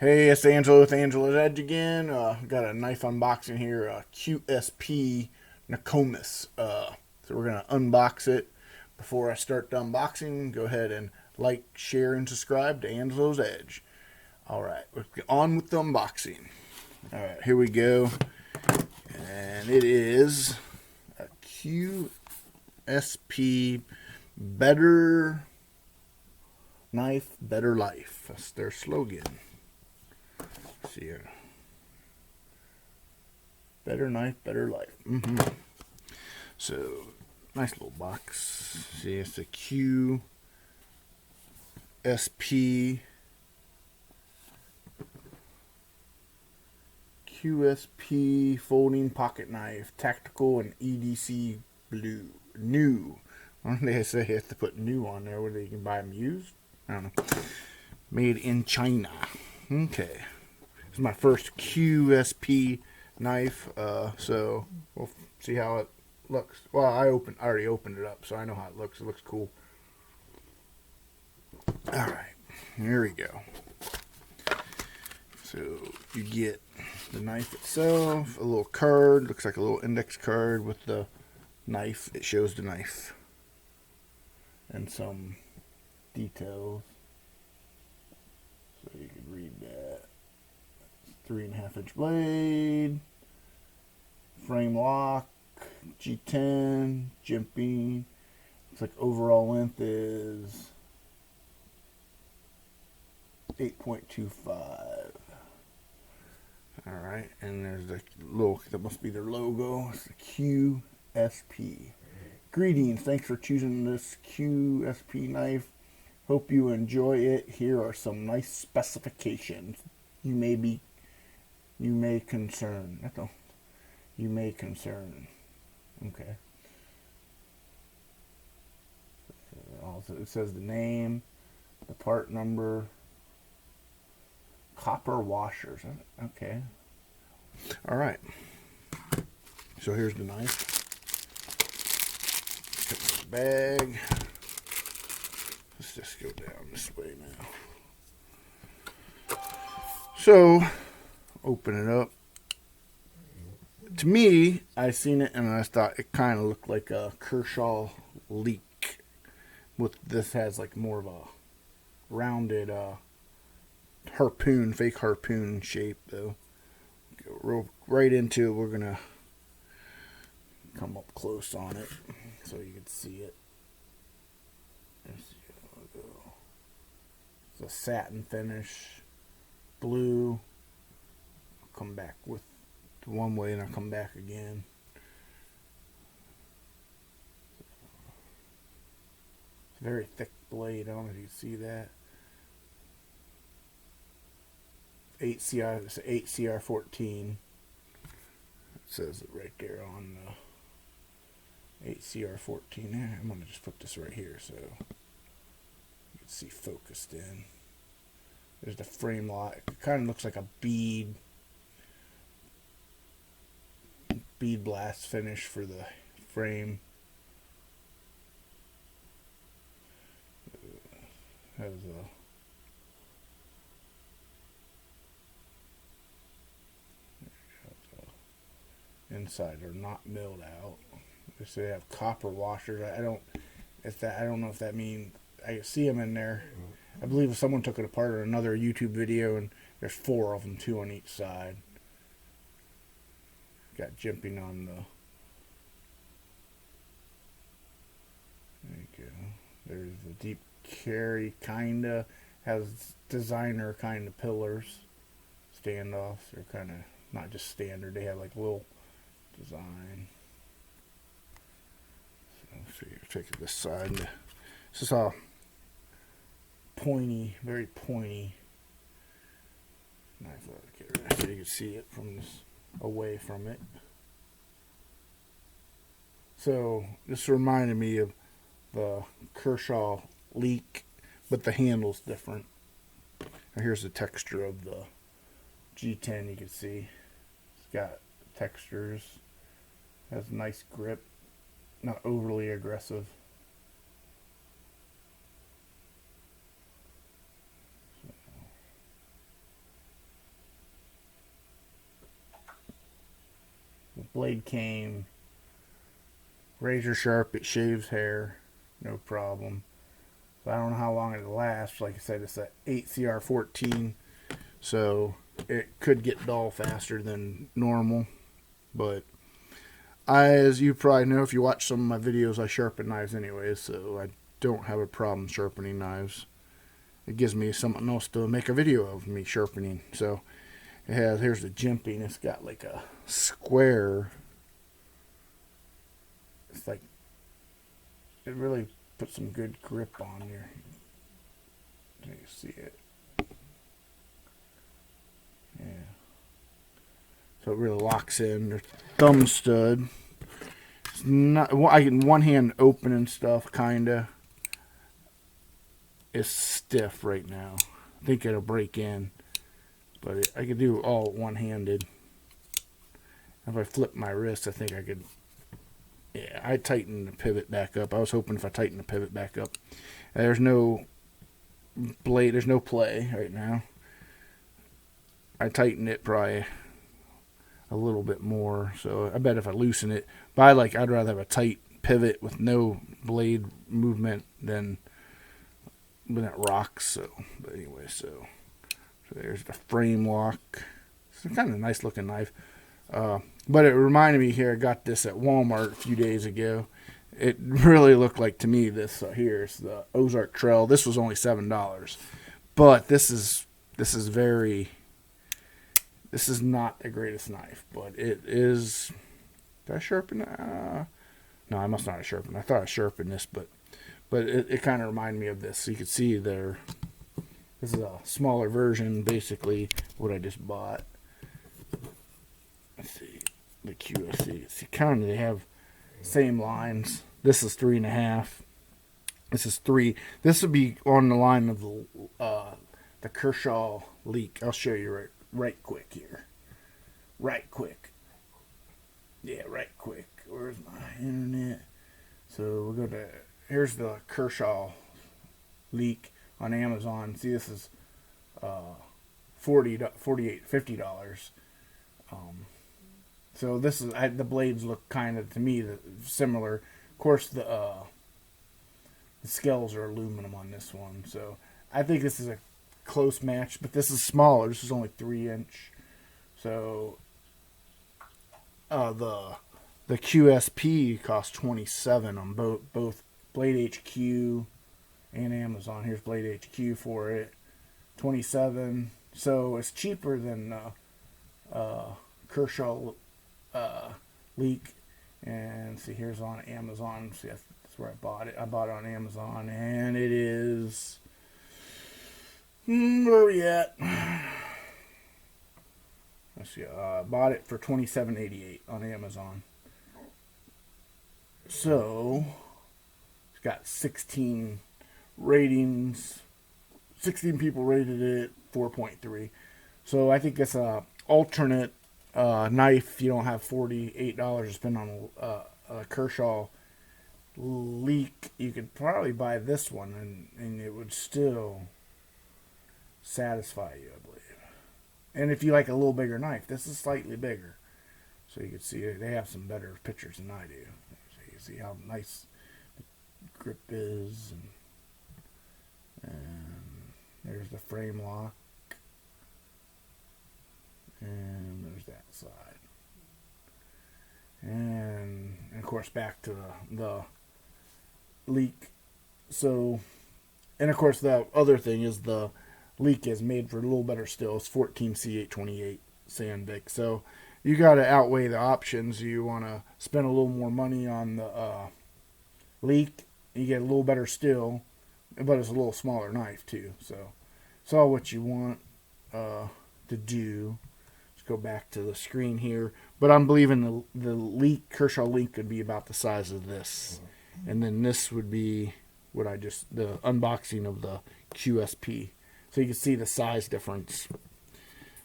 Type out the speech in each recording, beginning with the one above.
Hey, it's Angelo with Angelo's Edge again. Got a knife unboxing here, QSP Nokomis. So we're gonna unbox it. Before I start the unboxing, go ahead and like, share, and subscribe to Angelo's Edge. All right, let's get on with the unboxing. All right, here we go, and it is a QSP Better Knife, Better Life. That's their slogan. See here. Better knife, better life. So, nice little box. See, it's a QSP folding pocket knife, tactical and EDC blue. New. Why don't they say you have to put new on there where they can buy them used? I don't know. Made in China. Okay. This is my first QSP knife, so we'll see how it looks. Well, I already opened it up, so I know how it looks. It looks cool. All right, here we go. So you get the knife itself, a little card, looks like a little index card with the knife. It shows the knife and some details, so you can read that. 3.5-inch blade, frame lock, G10, jimping. Looks like overall length is 8.25. Alright, and there's the little, that must be their logo. It's the QSP. Greetings, thanks for choosing this QSP knife. Hope you enjoy it. Here are some nice specifications. You may concern. That's all. You may concern. Okay. Also, it says the name, the part number, copper washers. Okay. All right. So here's the knife. Put in the bag. Let's just go down this way now. So, open it up. To me, I seen it and I thought it kind of looked like a Kershaw leak. With this has like more of a rounded harpoon, fake harpoon shape though. Go right into it. We're gonna come up close on it so you can see it. It's a satin finish, blue. I'll come back with one way and I'll come back again. It's a very thick blade. I don't know if you can see that. 8CR, it's 8CR14. It says it right there on the 8CR14. I'm going to just put this right here so you can see focused in. There's the frame lock. It kind of looks like a bead blast finish for the frame. Has a inside are not milled out. They say they have copper washers. I don't know if that means I see them in there. I believe someone took it apart in another YouTube video, and there's 4 of them, 2 on each side. Got jimping on the. There you go. There's the deep carry, kinda has designer kind of pillars, standoffs. They're kind of not just standard. They have like little design. So you're taking this side. This is all pointy, very pointy knife. So you can see it from this, away from it. So this reminded me of the Kershaw leak, but the handle's different. Now here's the texture of the G10. You can see it's got textures, has nice grip, not overly aggressive. blade came razor sharp. It shaves hair, no problem. But I don't know how long it'll last. Like I said, it's a 8CR14, so it could get dull faster than normal. But as you probably know, if you watch some of my videos, I sharpen knives anyway, so I don't have a problem sharpening knives. It gives me something else to make a video of me sharpening. So it has, here's the jimping. It's got like a square. It's like, it really puts some good grip on here. You see it. Yeah. So it really locks in. There's thumb stud. It's not, I can one hand open and stuff, kinda. It's stiff right now. I think it'll break in, but I could do all one-handed. If I flip my wrist, I think I could. Yeah, I tighten the pivot back up. I was hoping if I tighten the pivot back up. There's no blade. There's no play right now. I tighten it probably a little bit more. So I bet if I loosen it, but I'd rather have a tight pivot with no blade movement than when it rocks. So, but anyway, so there's the frame lock. It's kind of a nice looking knife. But it reminded me here, I got this at Walmart a few days ago. It really looked like to me this here is the Ozark Trail. This was only $7, but this is not the greatest knife, but it is. Did I sharpen? No, I must not have sharpened. I thought I sharpened this, but it kind of reminded me of this. So you can see there. This is a smaller version, basically what I just bought. Let's see the QSP. See, kind of they have same lines. This is 3.5. This is 3. This would be on the line of the Kershaw leak. I'll show you right quick here. Right quick. Yeah, right quick. Where's my internet? So we'll go to, here's the Kershaw leak on Amazon. See, this is $50. So this is, the blades look kind of, to me, similar. Of course, the scales are aluminum on this one. So I think this is a close match, but this is smaller. This is only 3-inch. So the QSP costs $27 on both Blade HQ and Amazon. Here's Blade HQ for it, $27. So it's cheaper than Kershaw leak. And see, here's on Amazon. See, that's where I bought it. I bought it on Amazon, and it is, where are we at? Let's see. Bought it for $27.88 on Amazon. So it's got 16 ratings. 16 people rated it 4.3. So I think it's a alternate knife. You don't have $48 to spend on a Kershaw leak. You could probably buy this one, and it would still satisfy you, I believe. And if you like a little bigger knife, this is slightly bigger. So you can see they have some better pictures than I do. So you can see how nice the grip is. And there's the frame lock. And there's that side. And of course back to the leak. So, and of course the other thing is the leak is made for a little better steel. It's 14C828 Sandic. So you got to outweigh the options. You want to spend a little more money on the leak. You get a little better steel, but it's a little smaller knife too. So it's all what you want to do. Let's go back to the screen here. But I'm believing the leak, Kershaw leak, could be about the size of this. And then this would be what the unboxing of the QSP. So you can see the size difference.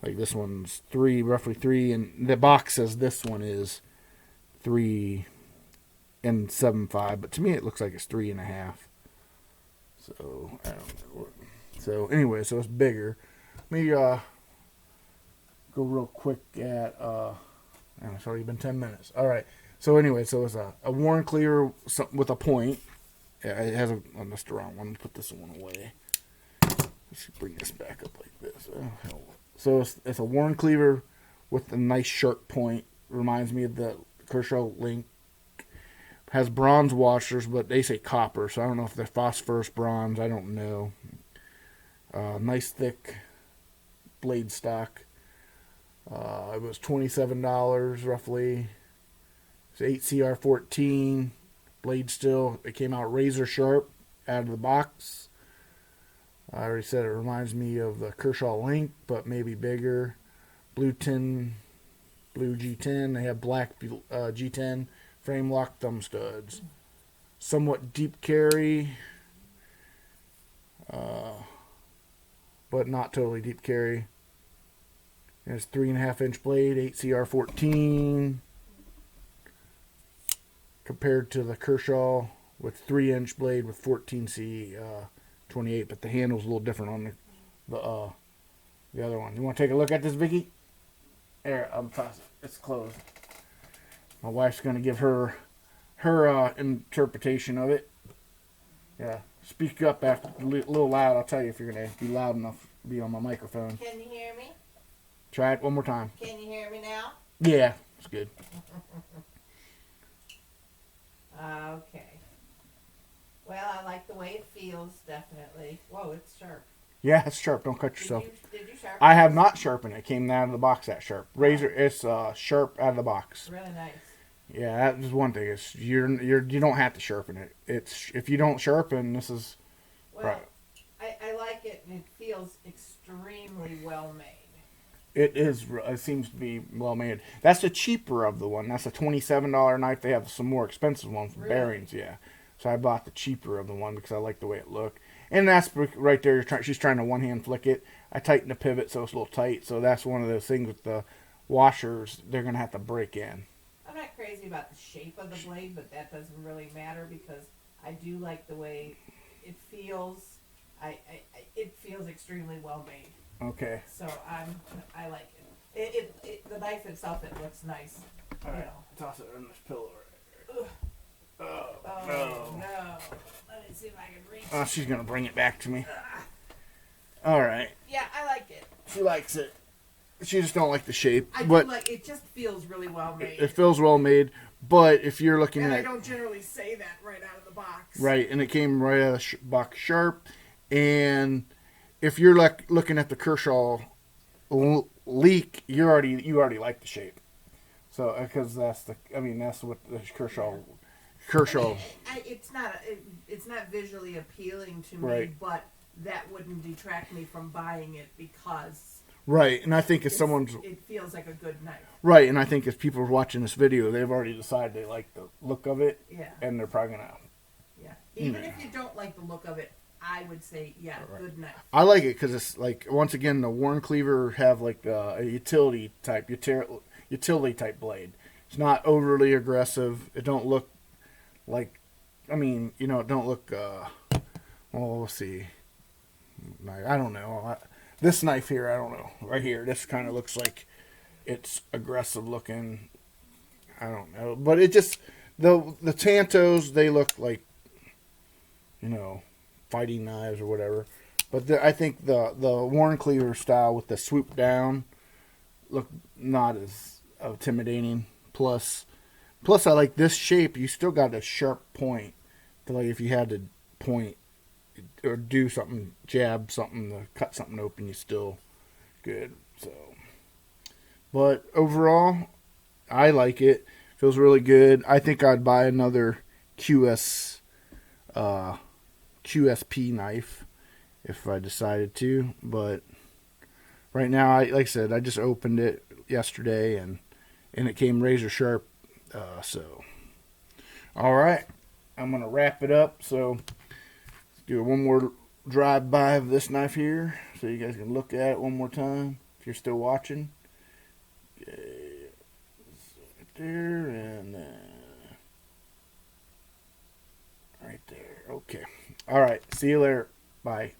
Like this one's roughly 3, and the box says this one is 3 and 7.5, but to me it looks like it's 3.5. So I don't know. So anyway, so it's bigger. Let me go real quick at And it's already been 10 minutes. All right. So anyway, so it's a worn clear with a point. Yeah, it has I messed around. Let me put this one away. Let's bring this back up like this. Oh, hell. So it's a worn cleaver with a nice sharp point. Reminds me of the Kershaw Link. Has bronze washers, but they say copper, so I don't know if they're phosphorus bronze. I don't know. Nice thick blade stock. It was $27 roughly. It's 8CR14 blade steel. It came out razor sharp out of the box. I already said it reminds me of the Kershaw Link, but maybe bigger. Blue G10. They have black G10 frame lock thumb studs. Somewhat deep carry, but not totally deep carry. It's 3.5-inch blade, 8CR14. Compared to the Kershaw with 3-inch blade with 14C28, but the handle's a little different on the other one. You want to take a look at this, Vicky? There, I'm tossing. It's closed. My wife's going to give her interpretation of it. Yeah, speak up after a little loud. I'll tell you if you're going to be loud enough to be on my microphone. Can you hear me? Try it one more time. Can you hear me now? Yeah, it's good. Okay. Well, I like the way it feels, definitely. Whoa, it's sharp. Yeah, it's sharp. Don't cut yourself. Did you sharpen I have not sharpened it. It came out of the box that sharp. Razor, it's sharp out of the box. Really nice. Yeah, that is one thing. It's you don't have to sharpen it. It's if you don't sharpen, this is well. Right. I like it, and it feels extremely well made. It is. It seems to be well made. That's the cheaper of the one. That's a $27 knife. They have some more expensive ones for bearings. Yeah. So I bought the cheaper of the one because I like the way it looked. And that's right there. She's trying to one-hand flick it. I tightened the pivot so it's a little tight. So that's one of those things with the washers. They're gonna have to break in. I'm not crazy about the shape of the blade, but that doesn't really matter because I do like the way it feels. It feels extremely well made. Okay. So I like it. The knife itself, it looks nice. All right. You know. Toss it on this pillow right Ugh. there. Oh, Oh no. Let me see if I can reach. Oh, she's gonna bring it back to me. All right. Yeah, I like it. She likes it. She just don't like the shape. I but do like it. Just feels really well made. It feels well made. But if you're looking and at I don't generally say that right out of the box. right, and it came right out of the box sharp, and if you're looking at the Kershaw leak, you already like the shape. So because that's what the Kershaw. It's not visually appealing to me, Right. but that wouldn't detract me from buying it because Right, and I think if it feels like a good knife. Right, and I think if people are watching this video, they've already decided they like the look of it. Yeah. And they're probably gonna. Yeah. Even if you don't like the look of it, I would say, yeah, right. Good knife. I like it because it's like, once again, the worn cleaver have like a utility type blade. It's not overly aggressive. It don't look like, it don't look. Well, let's see. I don't know. This knife here, I don't know. Right here, this kind of looks like it's aggressive looking. I don't know, but it just the Tantos, they look like, fighting knives or whatever. But I think the worn cleaver style with the swoop down look not as intimidating. Plus I like this shape. You still got a sharp point to, like, if you had to point or do something, jab something to cut something open, you still good. So, but overall, I like it. Feels really good. I think I'd buy another QSP knife if I decided to, but right now, like I said, I just opened it yesterday and it came razor sharp. So, all right, I'm gonna wrap it up. So, do one more drive by of this knife here, so you guys can look at it one more time if you're still watching. Okay, right there and right there. Okay. All right. See you later. Bye.